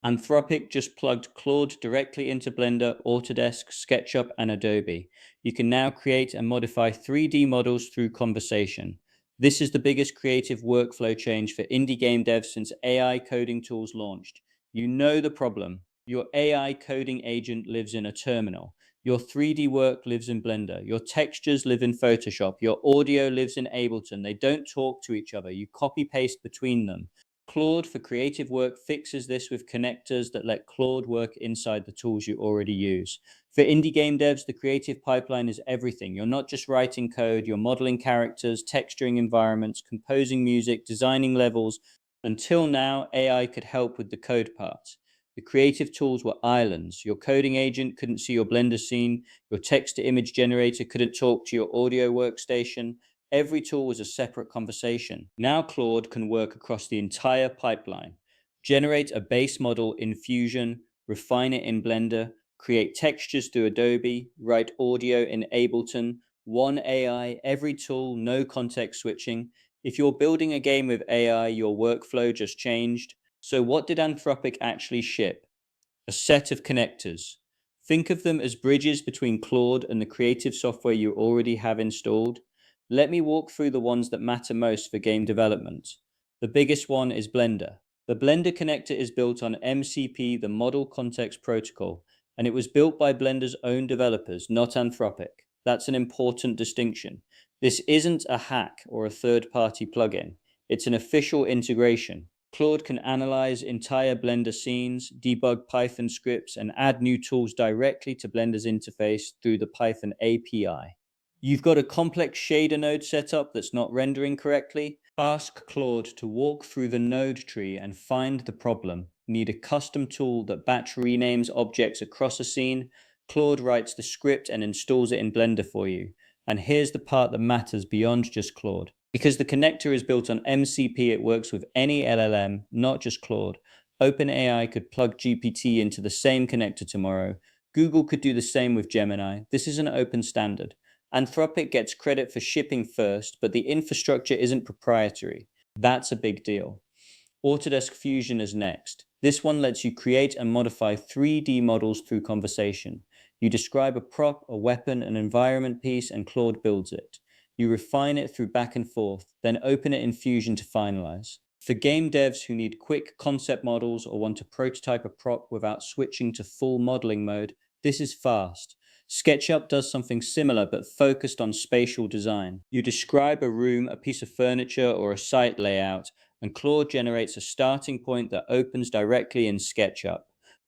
Anthropic just plugged Claude directly into Blender, Autodesk, SketchUp, and Adobe. You can now create and modify 3D models through conversation. This is the biggest creative workflow change for indie game devs since AI coding tools launched. You know the problem. Your AI coding agent lives in a terminal. Your 3D work lives in Blender. Your textures live in Photoshop. Your audio lives in Ableton. They don't talk to each other. You copy paste between them. Claude for creative work fixes this with connectors that let Claude work inside the tools you already use. For indie game devs, the creative pipeline is everything. You're not just writing code, you're modeling characters, texturing environments, composing music, designing levels. Until now, AI could help with the code part. The creative tools were islands. Your coding agent couldn't see your Blender scene, your text to image generator couldn't talk to your audio workstation. Every tool was a separate conversation. Now Claude can work across the entire pipeline. Generate a base model in Fusion, refine it in Blender, create textures through Adobe, write audio in Ableton, one AI, every tool, no context switching. If you're building a game with AI, your workflow just changed. So what did Anthropic actually ship? A set of connectors. Think of them as bridges between Claude and the creative software you already have installed. Let me walk through the ones that matter most for game development. The biggest one is Blender. The Blender connector is built on MCP, the Model Context Protocol, and it was built by Blender's own developers, not Anthropic. That's an important distinction. This isn't a hack or a third-party plugin. It's an official integration. Claude can analyze entire Blender scenes, debug Python scripts, and add new tools directly to Blender's interface through the Python API. You've got a complex shader node set up that's not rendering correctly? Ask Claude to walk through the node tree and find the problem. Need a custom tool that batch renames objects across a scene? Claude writes the script and installs it in Blender for you. And here's the part that matters beyond just Claude. Because the connector is built on MCP, it works with any LLM, not just Claude. OpenAI could plug GPT into the same connector tomorrow. Google could do the same with Gemini. This is an open standard. Anthropic gets credit for shipping first, but the infrastructure isn't proprietary. That's a big deal. Autodesk Fusion is next. This one lets you create and modify 3D models through conversation. You describe a prop, a weapon, an environment piece, and Claude builds it. You refine it through back and forth, then open it in Fusion to finalize. For game devs who need quick concept models or want to prototype a prop without switching to full modeling mode, this is fast. SketchUp does something similar but focused on spatial design. You describe a room, a piece of furniture, or a site layout, and Claude generates a starting point that opens directly in SketchUp.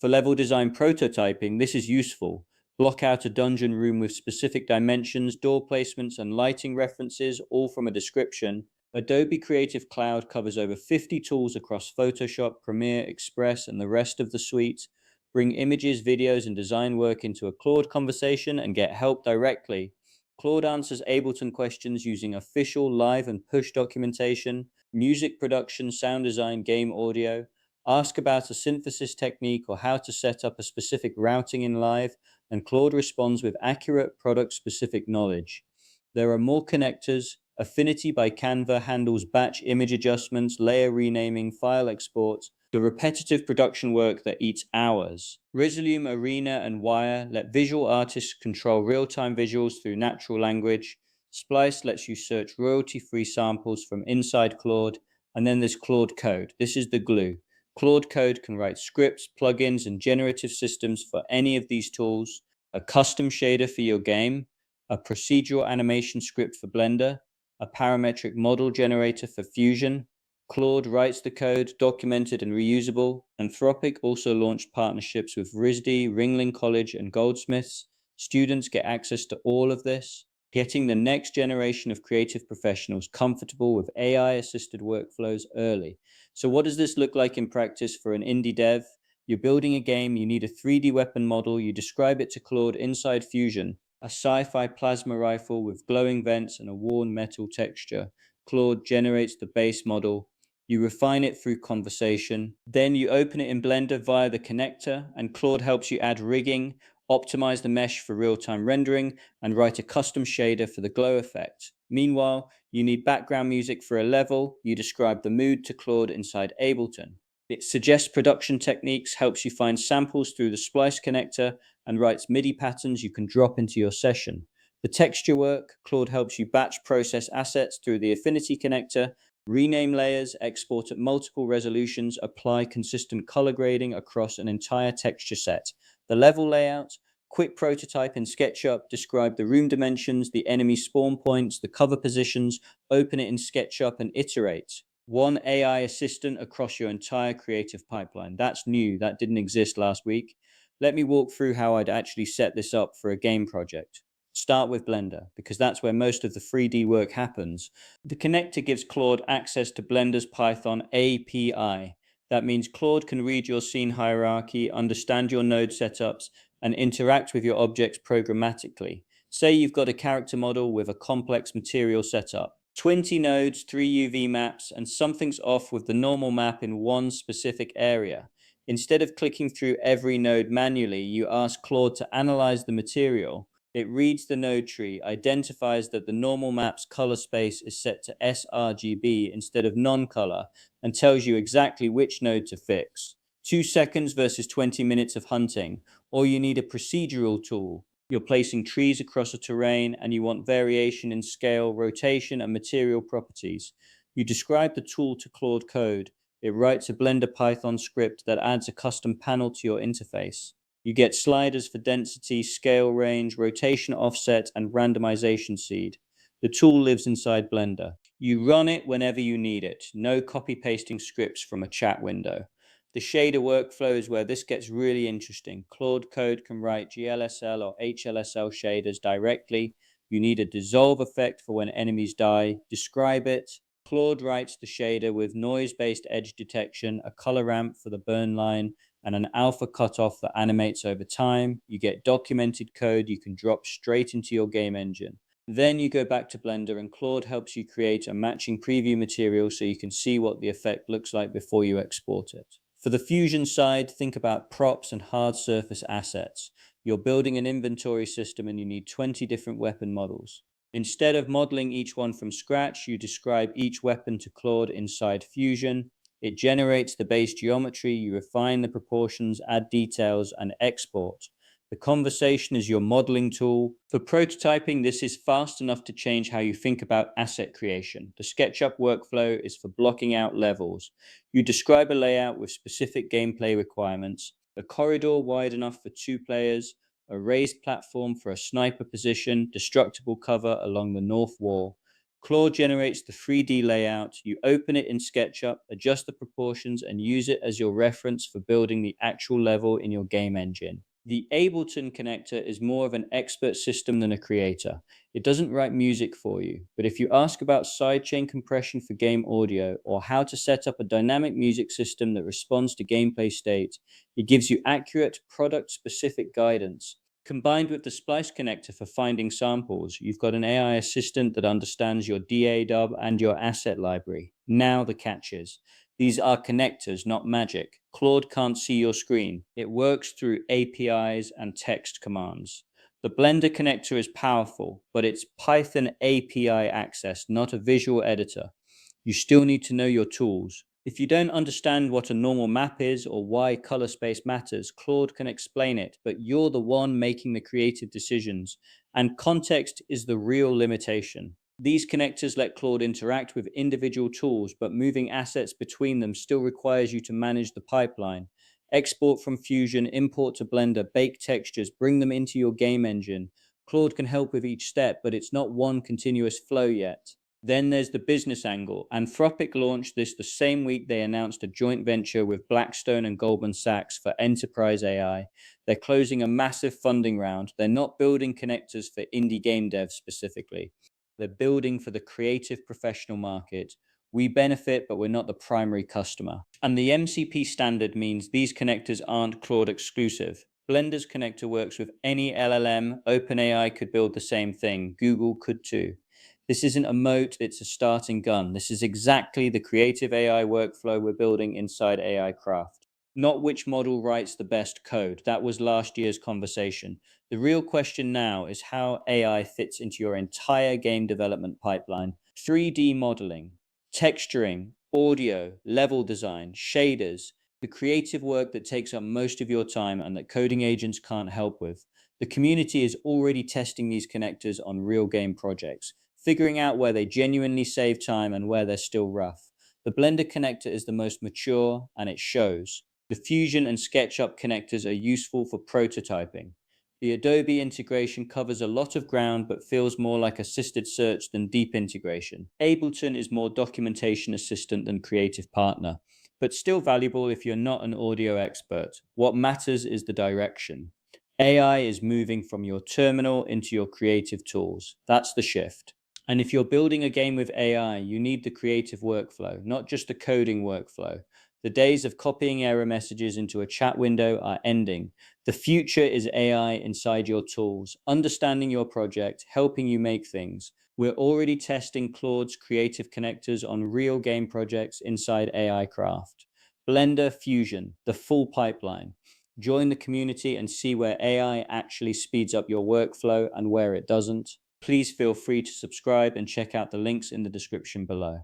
For level design prototyping, this is useful. Block out a dungeon room with specific dimensions, door placements, and lighting references, all from a description. Adobe Creative Cloud covers over 50 tools across Photoshop, Premiere, Express, and the rest of the suite. Bring images, videos, and design work into a Claude conversation and get help directly. Claude answers Ableton questions using official live and push documentation, music production, sound design, game audio. Ask about a synthesis technique or how to set up a specific routing in live, and Claude responds with accurate product-specific knowledge. There are more connectors. Affinity by Canva handles batch image adjustments, layer renaming, file exports, the repetitive production work that eats hours. Resolume, Arena, and Wire let visual artists control real-time visuals through natural language. Splice lets you search royalty-free samples from inside Claude. And then there's Claude Code. This is the glue. Claude Code can write scripts, plugins, and generative systems for any of these tools. A custom shader for your game, a procedural animation script for Blender, a parametric model generator for Fusion. Claude writes the code, documented and reusable. Anthropic also launched partnerships with RISD, Ringling College, and Goldsmiths. Students get access to all of this, getting the next generation of creative professionals comfortable with AI-assisted workflows early. So what does this look like in practice for an indie dev? You're building a game, you need a 3D weapon model, you describe it to Claude inside Fusion, a sci-fi plasma rifle with glowing vents and a worn metal texture. Claude generates the base model. You refine it through conversation. Then you open it in Blender via the connector, and Claude helps you add rigging, optimize the mesh for real-time rendering, and write a custom shader for the glow effect. Meanwhile, you need background music for a level. You describe the mood to Claude inside Ableton. It suggests production techniques, helps you find samples through the Splice connector, and writes MIDI patterns you can drop into your session. The texture work, Claude helps you batch process assets through the Affinity connector, rename layers, export at multiple resolutions, apply consistent color grading across an entire texture set. The level layout, quick prototype in SketchUp, describe the room dimensions, the enemy spawn points, the cover positions, open it in SketchUp and iterate. One AI assistant across your entire creative pipeline. That's new. That didn't exist last week. Let me walk through how I'd actually set this up for a game project. Start with Blender, because that's where most of the 3D work happens. The connector gives Claude access to Blender's Python API. That means Claude can read your scene hierarchy, understand your node setups, and interact with your objects programmatically. Say you've got a character model with a complex material setup. 20 nodes, 3 UV maps, and something's off with the normal map in one specific area. Instead of clicking through every node manually, you ask Claude to analyze the material. It reads the node tree, identifies that the normal map's color space is set to sRGB instead of non-color, and tells you exactly which node to fix. 2 seconds versus 20 minutes of hunting. Or you need a procedural tool. You're placing trees across a terrain and you want variation in scale, rotation, and material properties. You describe the tool to Claude Code. It writes a Blender Python script that adds a custom panel to your interface. You get sliders for density, scale range, rotation offset, and randomization seed. The tool lives inside Blender. You run it whenever you need it. No copy pasting scripts from a chat window. The shader workflow is where this gets really interesting. Claude Code can write GLSL or HLSL shaders directly. You need a dissolve effect for when enemies die. Describe it. Claude writes the shader with noise-based edge detection, a color ramp for the burn line, and an alpha cutoff that animates over time. You get documented code you can drop straight into your game engine. Then you go back to Blender and Claude helps you create a matching preview material so you can see what the effect looks like before you export it. For the Fusion side, think about props and hard surface assets. You're building an inventory system and you need 20 different weapon models. Instead of modeling each one from scratch, you describe each weapon to Claude inside Fusion. It generates the base geometry, you refine the proportions, add details, and export. The conversation is your modeling tool. For prototyping, this is fast enough to change how you think about asset creation. The SketchUp workflow is for blocking out levels. You describe a layout with specific gameplay requirements, a corridor wide enough for 2 players, a raised platform for a sniper position, destructible cover along the north wall. Claude generates the 3D layout. You open it in SketchUp, adjust the proportions, and use it as your reference for building the actual level in your game engine. The Ableton connector is more of an expert system than a creator. It doesn't write music for you, but if you ask about sidechain compression for game audio or how to set up a dynamic music system that responds to gameplay state, it gives you accurate, product-specific guidance. Combined with the Splice connector for finding samples, you've got an AI assistant that understands your DAW and your asset library. Now the catches. These are connectors, not magic. Claude can't see your screen. It works through APIs and text commands. The Blender connector is powerful, but it's Python API access, not a visual editor. You still need to know your tools. If you don't understand what a normal map is or why color space matters, Claude can explain it, but you're the one making the creative decisions, and context is the real limitation. These connectors let Claude interact with individual tools, but moving assets between them still requires you to manage the pipeline. Export from Fusion, import to Blender, bake textures, bring them into your game engine. Claude can help with each step, but it's not one continuous flow yet. Then there's the business angle. Anthropic launched this the same week they announced a joint venture with Blackstone and Goldman Sachs for enterprise AI. They're closing a massive funding round. They're not building connectors for indie game devs specifically. They're building for the creative professional market. We benefit, but we're not the primary customer. And the MCP standard means these connectors aren't Claude exclusive. Blender's connector works with any LLM. OpenAI could build the same thing. Google could too. This isn't a moat, it's a starting gun. This is exactly the creative AI workflow we're building inside AI Craft. Not which model writes the best code. That was last year's conversation. The real question now is how AI fits into your entire game development pipeline. 3D modeling, texturing, audio, level design, shaders, the creative work that takes up most of your time and that coding agents can't help with. The community is already testing these connectors on real game projects, figuring out where they genuinely save time and where they're still rough. The Blender connector is the most mature, and it shows. The Fusion and SketchUp connectors are useful for prototyping. The Adobe integration covers a lot of ground but feels more like assisted search than deep integration. Ableton is more documentation assistant than creative partner, but still valuable if you're not an audio expert. What matters is the direction. AI is moving from your terminal into your creative tools. That's the shift. And if you're building a game with AI, you need the creative workflow, not just the coding workflow. The days of copying error messages into a chat window are ending. The future is AI inside your tools, understanding your project, helping you make things. We're already testing Claude's creative connectors on real game projects inside AI Craft. Blender Fusion, the full pipeline. Join the community and see where AI actually speeds up your workflow and where it doesn't. Please feel free to subscribe and check out the links in the description below.